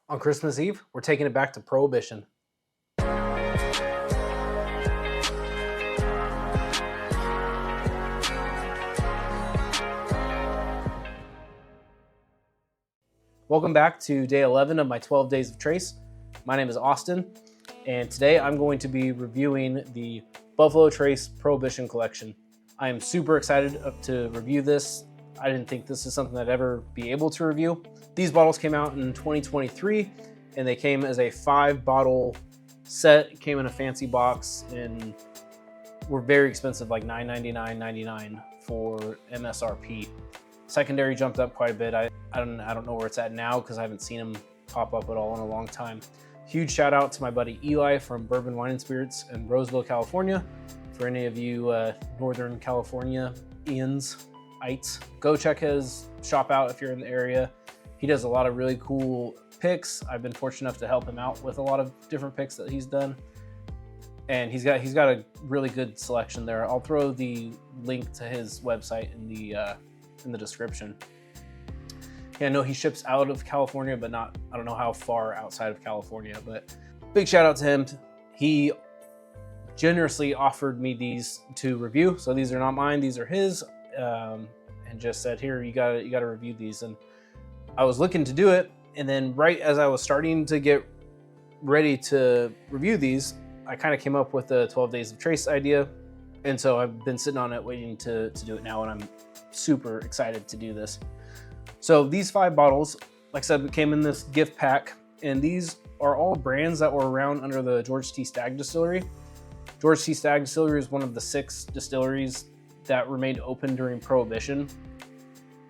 On Christmas Eve, we're taking it back to Prohibition. Welcome back to day 11 of my 12 days of Trace. My name is Austin, and today I'm going to be reviewing the Buffalo Trace Prohibition collection. I am super excited to review this. I didn't think this is something I'd ever be able to review. These bottles came out in 2023, and they came as a 5-bottle set. It came in a fancy box and were very expensive, like $9.99.99 for MSRP. Secondary jumped up quite a bit. I don't know where it's at now because I haven't seen them pop up at all in a long time. Huge shout out to my buddy Eli from Bourbon Wine and Spirits in Roseville, California. For any of you Northern Californians, go check his shop out if you're in the area. He does a lot of really cool picks. I've been fortunate enough to help him out with a lot of different picks that he's done. And he's got a really good selection there. I'll throw the link to his website in the description. Yeah, I know he ships out of California, but I don't know how far outside of California, but big shout out to him. He generously offered me these to review. So these are not mine, these are his, and just said, here, you gotta review these. And I was looking to do it, and then right as I was starting to get ready to review these, I kind of came up with the 12 Days of Trace idea. And so I've been sitting on it waiting to do it now, and I'm super excited to do this. So these 5 bottles, like I said, came in this gift pack, and these are all brands that were around under the George T. Stagg Distillery. George T. Stagg Distillery is one of the 6 distilleries that remained open during Prohibition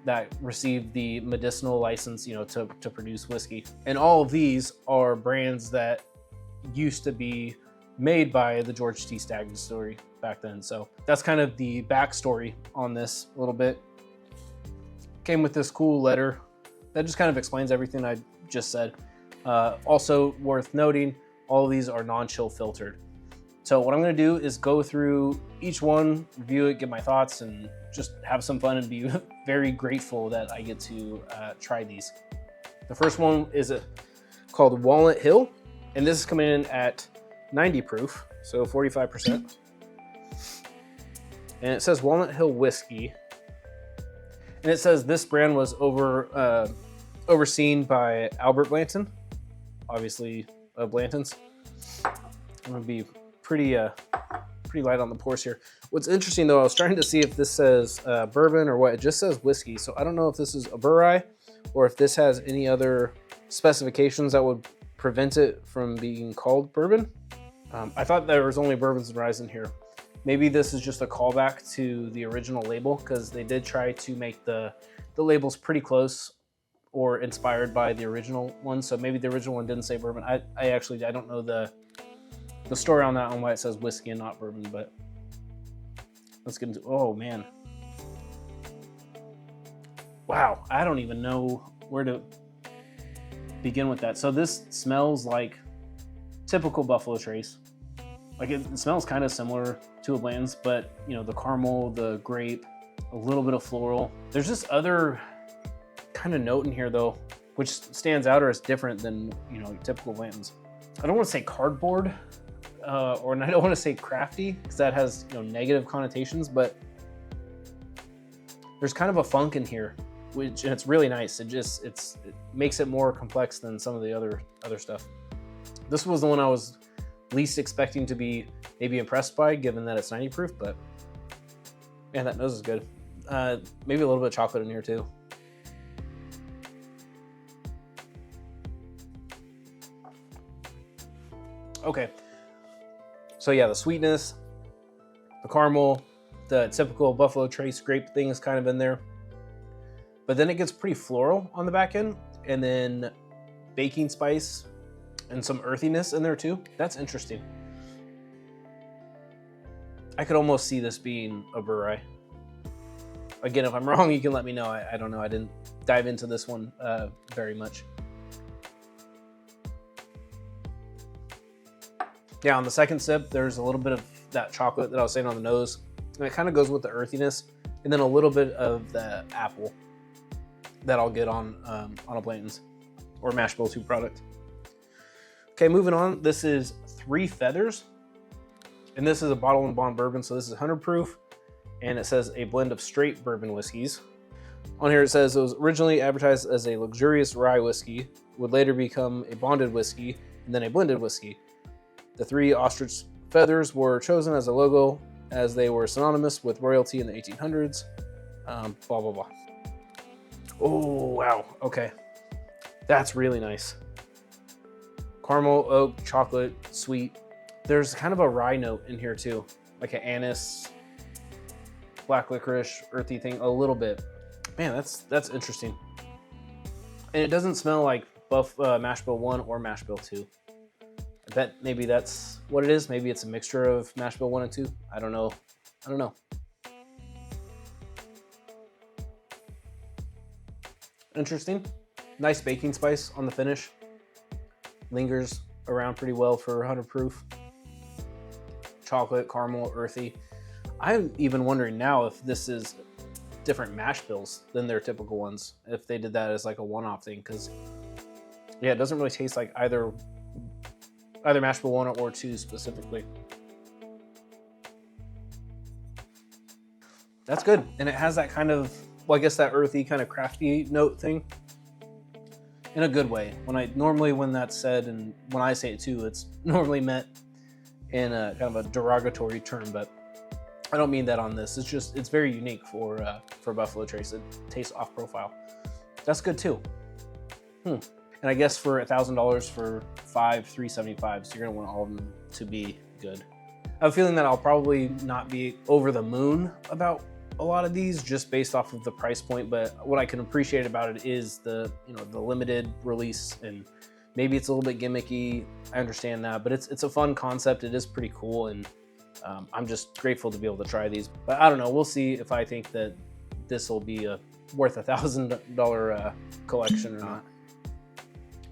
that received the medicinal license, to produce whiskey. And all of these are brands that used to be made by the George T. Stagg Distillery back then. So that's kind of the backstory on this a little bit. Came with this cool letter that just kind of explains everything I just said. Also worth noting, all of these are non-chill filtered. So what I'm gonna do is go through each one, review it, get my thoughts, and just have some fun and be very grateful that I get to try these. The first one is called Walnut Hill, and this is coming in at 90 proof, so 45%. And it says Walnut Hill Whiskey. And it says this brand was overseen by Albert Blanton, obviously of Blanton's. I'm gonna be pretty light on the pours here. What's interesting though, I was trying to see if this says bourbon or what. It just says whiskey, so I don't know if this is a Burreye or if this has any other specifications that would prevent it from being called bourbon. I thought there was only bourbons and ryes in here. Maybe this is just a callback to the original label, because they did try to make the labels pretty close or inspired by the original one. So maybe the original one didn't say bourbon. I don't know the story on that, on why it says whiskey and not bourbon, but let's get into, oh man. Wow, I don't even know where to begin with that. So this smells like typical Buffalo Trace. Like it smells kind of similar to a Blanton's, but the caramel, the grape, a little bit of floral. There's this other kind of note in here though, which stands out or is different than typical Blanton's. I don't want to say cardboard, or I don't want to say crafty, because that has negative connotations, but there's kind of a funk in here, and it's really nice. It makes it more complex than some of the other stuff. This was the one I was least expecting to be maybe impressed by, given that it's 90 proof, but yeah, that nose is good. Maybe a little bit of chocolate in here too. Okay, so yeah, the sweetness, the caramel, the typical Buffalo Trace grape thing is kind of in there, but then it gets pretty floral on the back end, and then baking spice and some earthiness in there too. That's interesting. I could almost see this being a Burreye. Again, if I'm wrong, you can let me know. I don't know. I didn't dive into this one very much. Yeah, on the second sip, there's a little bit of that chocolate that I was saying on the nose, and it kind of goes with the earthiness, and then a little bit of the apple that I'll get on a Blanton's. or mash bill 2 product. Okay, moving on. This is Three Feathers, and this is a bottle and bond bourbon. So this is 100 proof, and it says a blend of straight bourbon whiskeys. On here it says it was originally advertised as a luxurious rye whiskey, would later become a bonded whiskey, and then a blended whiskey. The three ostrich feathers were chosen as a logo as they were synonymous with royalty in the 1800s. Blah, blah, blah. Oh, wow. Okay. That's really nice. Caramel, oak, chocolate, sweet. There's kind of a rye note in here too, like an anise, black licorice, earthy thing, a little bit. Man, that's interesting. And it doesn't smell like mash bill 1 or mash bill 2. I bet maybe that's what it is. Maybe it's a mixture of mash bill 1 and 2. I don't know. Interesting. Nice baking spice on the finish. Lingers around pretty well for 100 proof. Chocolate, caramel, earthy. I'm even wondering now if this is different mash bills than their typical ones, if they did that as like a one-off thing, because yeah, it doesn't really taste like either mash bill 1 or 2 specifically. That's good, and it has that kind of, well, I guess that earthy kind of crafty note thing in a good way. When that's said, and when I say it too, it's normally meant in a kind of a derogatory term, but I don't mean that on this. It's very unique for Buffalo Trace. It tastes off profile. That's good too. And I guess for $1,000 for 375, so you're gonna want all of them to be good. I have a feeling that I'll probably not be over the moon about a lot of these just based off of the price point, but what I can appreciate about it is the limited release, and maybe it's a little bit gimmicky. I understand that, but it's a fun concept. It is pretty cool, and I'm just grateful to be able to try these. But I don't know. We'll see if I think that this will be worth $1,000 collection or not.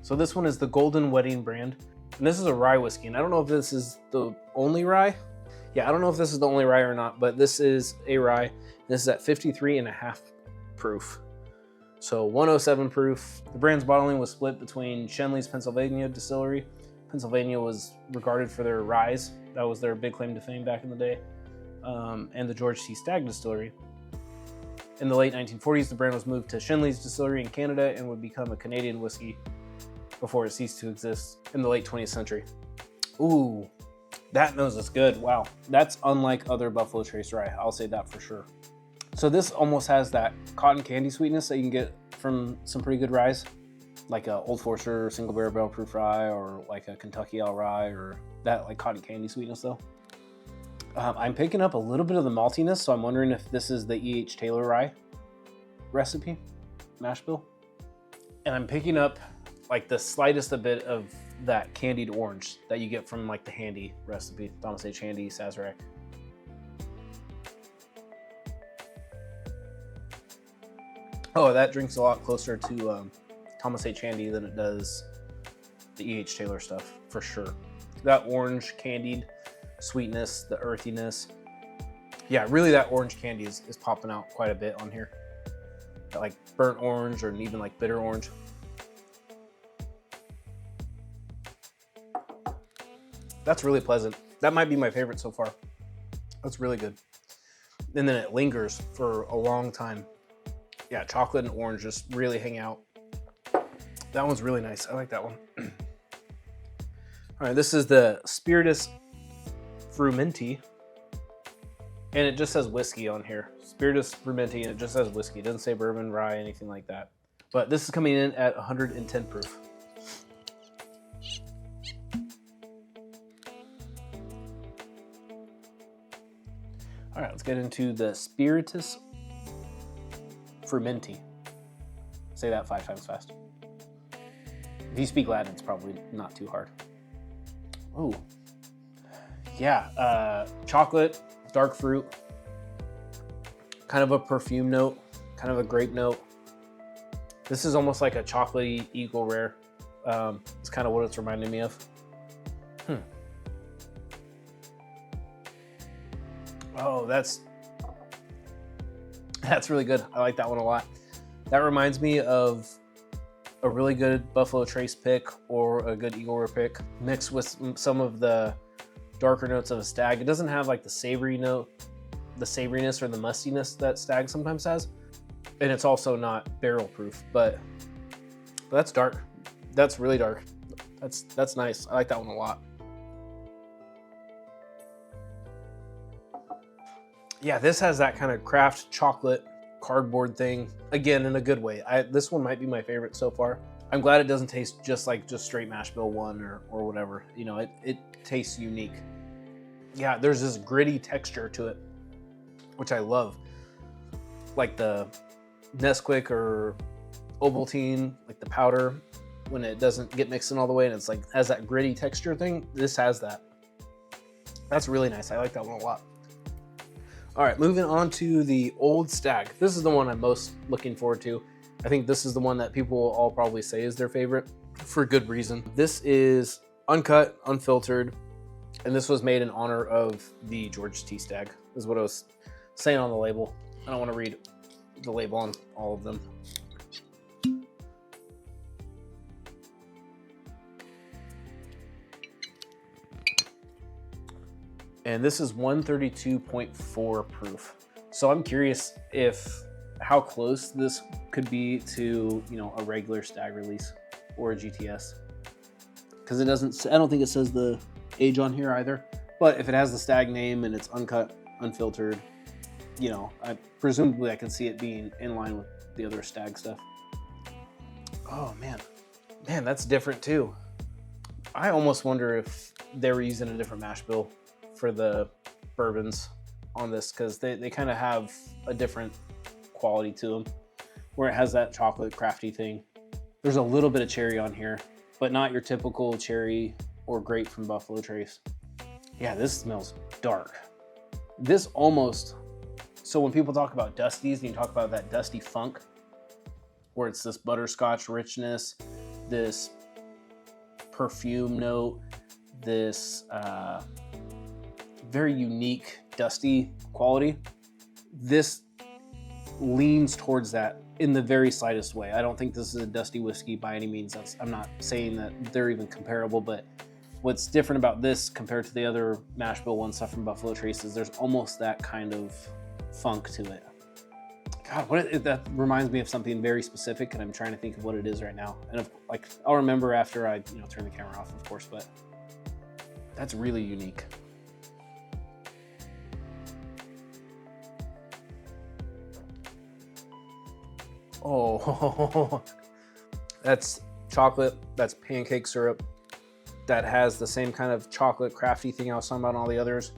So this one is the Golden Wedding brand, and this is a rye whiskey, and I don't know if this is the only rye. Yeah, I don't know if this is the only rye or not, but this is a rye. This is at 53.5 proof. So 107 proof. The brand's bottling was split between Shenley's Pennsylvania distillery. Pennsylvania was regarded for their ryes. That was their big claim to fame back in the day. And the George T. Stagg distillery. In the late 1940s, the brand was moved to Shenley's distillery in Canada and would become a Canadian whiskey before it ceased to exist in the late 20th century. Ooh, that nose is good. Wow, that's unlike other Buffalo Trace rye. I'll say that for sure. So this almost has that cotton candy sweetness that you can get from some pretty good ryes, like a Old Forester single barrel proof rye, or like a Kentucky Owl rye, or that like cotton candy sweetness though. I'm picking up a little bit of the maltiness, so I'm wondering if this is the E.H. Taylor rye recipe, mash bill. And I'm picking up like the slightest a bit of that candied orange that you get from like the Handy recipe, Thomas H. Handy, Sazerac. Oh, that drinks a lot closer to Thomas H. Handy than it does the E.H. Taylor stuff, for sure. That orange candied sweetness, the earthiness. Yeah, really that orange candy is popping out quite a bit on here. That like burnt orange or even like bitter orange. That's really pleasant. That might be my favorite so far. That's really good. And then it lingers for a long time. Yeah, chocolate and orange just really hang out. That one's really nice. I like that one. All right, this is the Spiritus Frumenti. And it just says whiskey on here. Spiritus Frumenti, and it just says whiskey. It doesn't say bourbon, rye, anything like that. But this is coming in at 110 proof. All right, let's get into the Spiritus Frumenti. Say that 5 times fast. If you speak Latin, it's probably not too hard. Ooh. Yeah, chocolate, dark fruit, kind of a perfume note, kind of a grape note. This is almost like a chocolatey Eagle Rare. It's kind of what it's reminding me of. Oh, that's really good. I like that one a lot. That reminds me of a really good Buffalo Trace pick or a good Eagle Rare pick mixed with some of the darker notes of a Stag. It doesn't have like the savory note, the savoriness or the mustiness that Stag sometimes has. And it's also not barrel proof, but that's dark. That's really dark. That's nice. I like that one a lot. Yeah, this has that kind of craft chocolate cardboard thing, again, in a good way. This one might be my favorite so far. I'm glad it doesn't taste just like straight mash bill 1 or whatever. You know, it tastes unique. Yeah, there's this gritty texture to it, which I love. Like the Nesquik or Ovaltine, like the powder, when it doesn't get mixed in all the way and it's like has that gritty texture thing, this has that. That's really nice. I like that one a lot. All right, moving on to the Old Stag. This is the one I'm most looking forward to. I think this is the one that people will all probably say is their favorite for good reason. This is uncut, unfiltered, and this was made in honor of the George T. Stag, is what I was saying on the label. I don't want to read the label on all of them. And this is 132.4 proof. So I'm curious how close this could be to, you know, a regular Stag release or a GTS. Because I don't think it says the age on here either. But if it has the Stag name and it's uncut, unfiltered, you know, presumably I can see it being in line with the other Stag stuff. Oh man, that's different too. I almost wonder if they were using a different mash bill for the bourbons on this, because they kind of have a different quality to them, where it has that chocolate crafty thing. There's a little bit of cherry on here, but not your typical cherry or grape from Buffalo Trace. Yeah, this smells dark. This almost, so when people talk about dusties and you talk about that dusty funk, where it's this butterscotch richness, this perfume note, this very unique dusty quality, this leans towards that in the very slightest way. I don't think this is a dusty whiskey by any means. I'm not saying that they're even comparable, but what's different about this compared to the other mash bill 1 stuff from Buffalo Trace is there's almost that kind of funk to it. God, that reminds me of something very specific, and I'm trying to think of what it is right now. And I'll remember after I turn the camera off, of course, but that's really unique. Oh, that's chocolate, that's pancake syrup, that has the same kind of chocolate crafty thing I was talking about on all the others.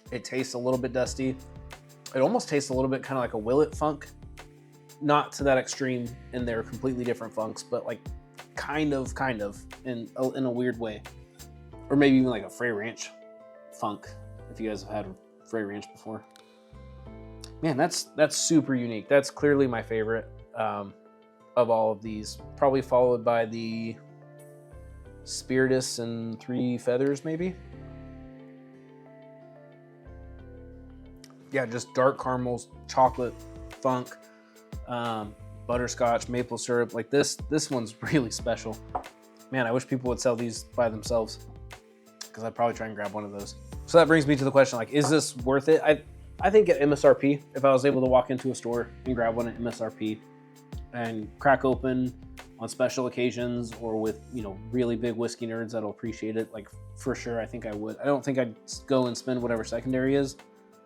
It tastes a little bit dusty. It almost tastes a little bit kind of like a Willet funk. Not to that extreme, and they're completely different funks, but like kind of in a weird way. Or maybe even like a Frey Ranch funk, if you guys have had Frey Ranch before. Man, that's super unique. That's clearly my favorite of all of these. Probably followed by the Spiritus and Three Feathers, maybe. Yeah, just dark caramels, chocolate, funk, butterscotch, maple syrup. Like this one's really special. Man, I wish people would sell these by themselves, because I'd probably try and grab one of those. So that brings me to the question, like, is this worth it? I think at MSRP, if I was able to walk into a store and grab one at MSRP and crack open on special occasions or with, really big whiskey nerds that'll appreciate it, like for sure, I think I would. I don't think I'd go and spend whatever secondary is.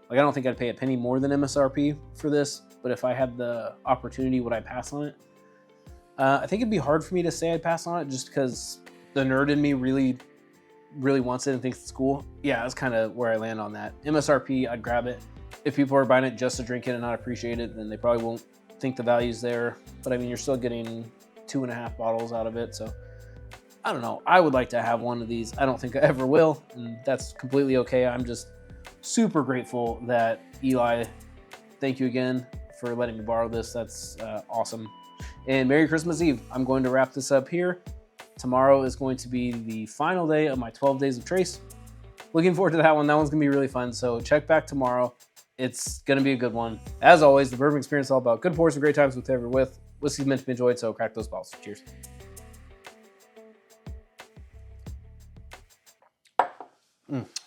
Like, I don't think I'd pay a penny more than MSRP for this, but if I had the opportunity, would I pass on it? I think it'd be hard for me to say I'd pass on it just because the nerd in me really wants it and thinks it's cool. Yeah, that's kind of where I land on that. MSRP, I'd grab it. If people are buying it just to drink it and not appreciate it, then they probably won't think the value's there. But I mean, you're still getting 2.5 bottles out of it. So I don't know. I would like to have one of these. I don't think I ever will, and that's completely okay. I'm just super grateful that Eli, thank you again for letting me borrow this. That's awesome. And Merry Christmas Eve. I'm going to wrap this up here. Tomorrow is going to be the final day of my 12 days of Trace. Looking forward to that one. That one's going to be really fun. So check back tomorrow. It's going to be a good one. As always, the bourbon experience is all about good pours and great times with whoever you're with. whiskey's meant to be enjoyed, so crack those bottles. Cheers.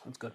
That's good.